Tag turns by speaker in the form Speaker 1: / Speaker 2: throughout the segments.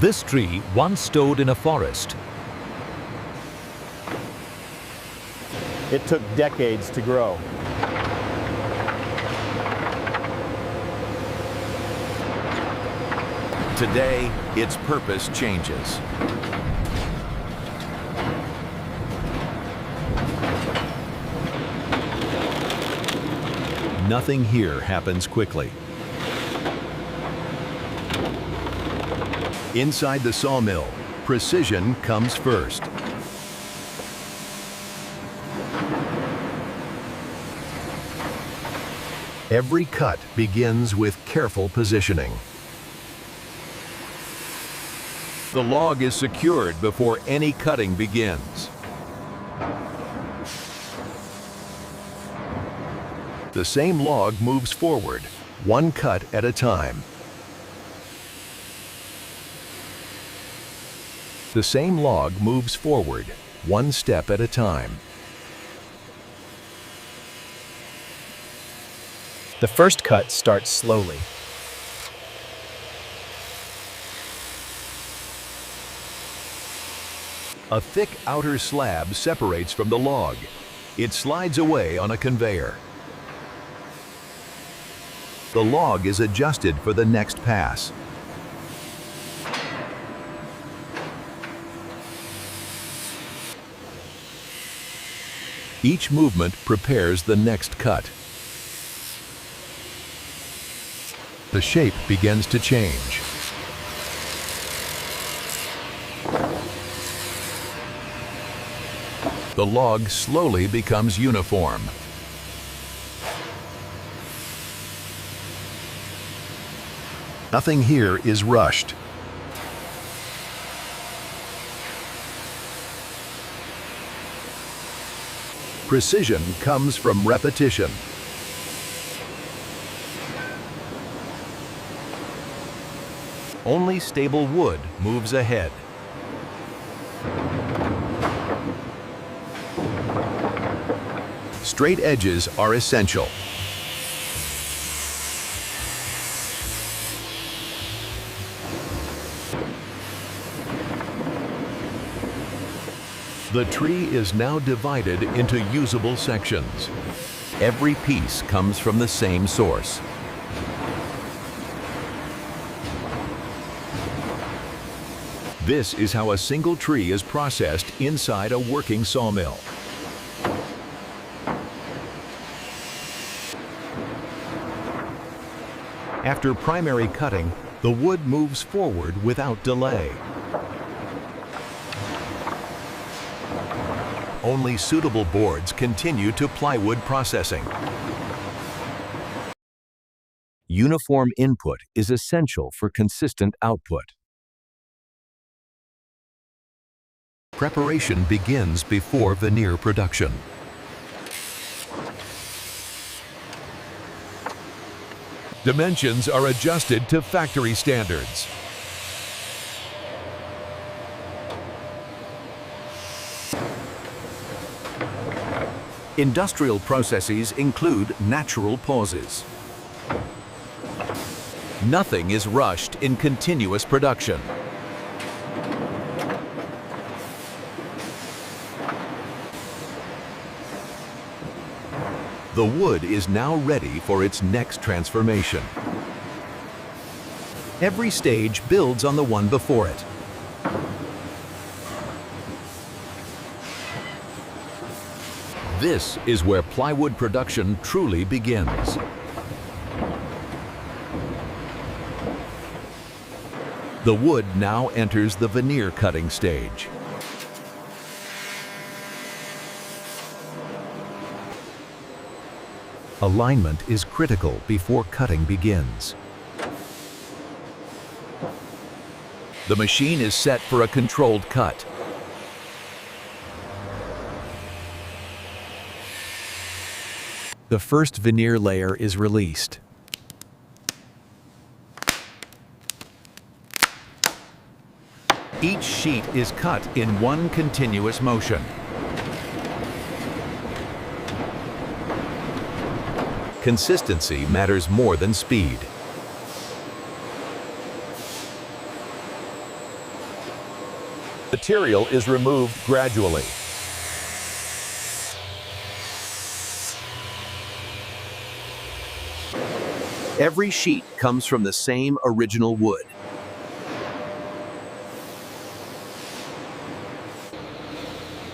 Speaker 1: This tree once stood in a forest.
Speaker 2: It took decades to grow.
Speaker 3: Today, its purpose changes. Nothing here happens quickly. Inside the sawmill, precision comes first. Every cut begins with careful positioning. The log is secured before any cutting begins. The same log moves forward, one cut at a time. The same log moves forward, one step at a time.
Speaker 4: The first cut starts slowly.
Speaker 3: A thick outer slab separates from the log. It slides away on a conveyor. The log is adjusted for the next pass. Each movement prepares the next cut. The shape begins to change. The log slowly becomes uniform. Nothing here is rushed. Precision comes from repetition. Only stable wood moves ahead. Straight edges are essential. The tree is now divided into usable sections. Every piece comes from the same source. This is how a single tree is processed inside a working sawmill. After primary cutting, the wood moves forward without delay. Only suitable boards continue to plywood processing. Uniform input is essential for consistent output. Preparation begins before veneer production. Dimensions are adjusted to factory standards. Industrial processes include natural pauses. Nothing is rushed in continuous production. The wood is now ready for its next transformation. Every stage builds on the one before it. This is where plywood production truly begins. The wood now enters the veneer cutting stage. Alignment is critical before cutting begins. The machine is set for a controlled cut. The first veneer layer is released. Each sheet is cut in one continuous motion. Consistency matters more than speed. Material is removed gradually. Every sheet comes from the same original wood.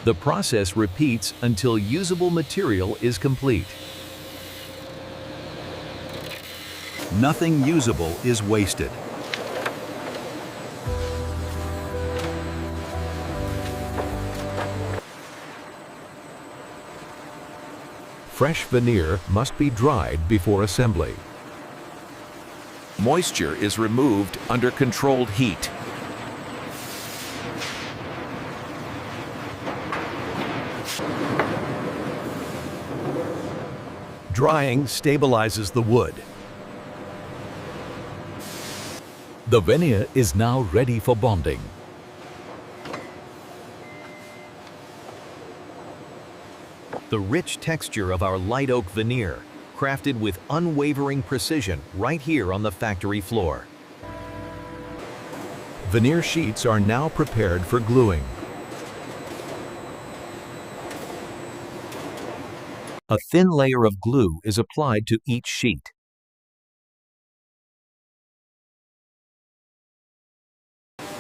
Speaker 3: The process repeats until usable material is complete. Nothing usable is wasted. Fresh veneer must be dried before assembly. Moisture is removed under controlled heat. Drying stabilizes the wood.
Speaker 1: The veneer is now ready for bonding. The rich texture of our light oak veneer, crafted with unwavering precision right here on the factory floor.
Speaker 3: Veneer sheets are now prepared for gluing.
Speaker 1: A thin layer of glue is applied to each sheet.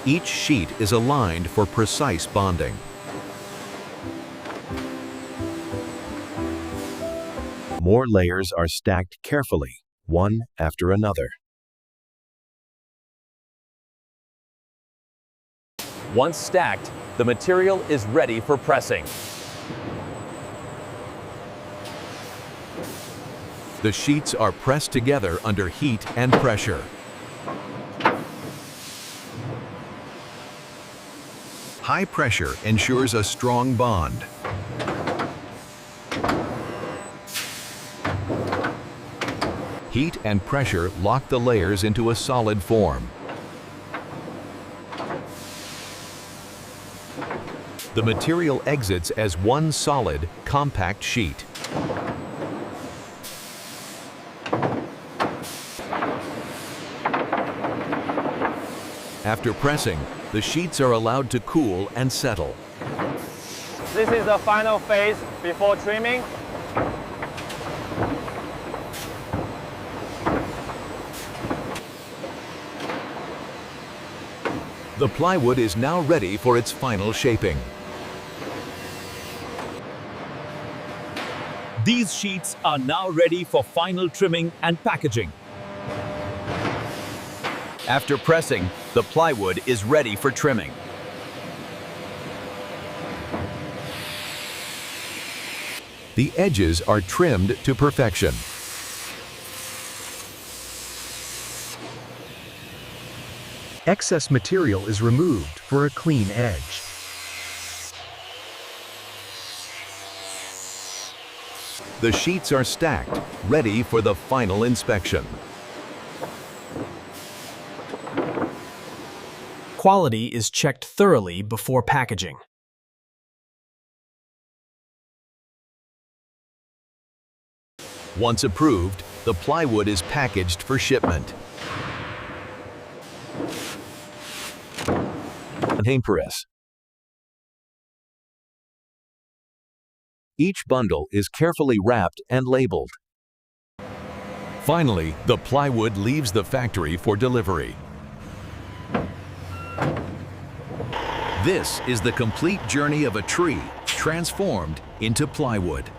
Speaker 3: Each sheet is aligned for precise bonding. More layers are stacked carefully, one after another.
Speaker 5: Once stacked, the material is ready for pressing.
Speaker 3: The sheets are pressed together under heat and pressure. High pressure ensures a strong bond. Heat and pressure lock the layers into a solid form. The material exits as one solid, compact sheet. After pressing, the sheets are allowed to cool and settle.
Speaker 6: This is the final phase before trimming.
Speaker 3: The plywood is now ready for its final shaping.
Speaker 1: These sheets are now ready for final trimming and packaging.
Speaker 5: After pressing, the plywood is ready for trimming.
Speaker 3: The edges are trimmed to perfection.
Speaker 4: Excess material is removed for a clean edge.
Speaker 3: The sheets are stacked, ready for the final inspection.
Speaker 4: Quality is checked thoroughly before packaging.
Speaker 3: Once approved, the plywood is packaged for shipment. Press. Each bundle is carefully wrapped and labeled. Finally, the plywood leaves the factory for delivery. This is the complete journey of a tree transformed into plywood.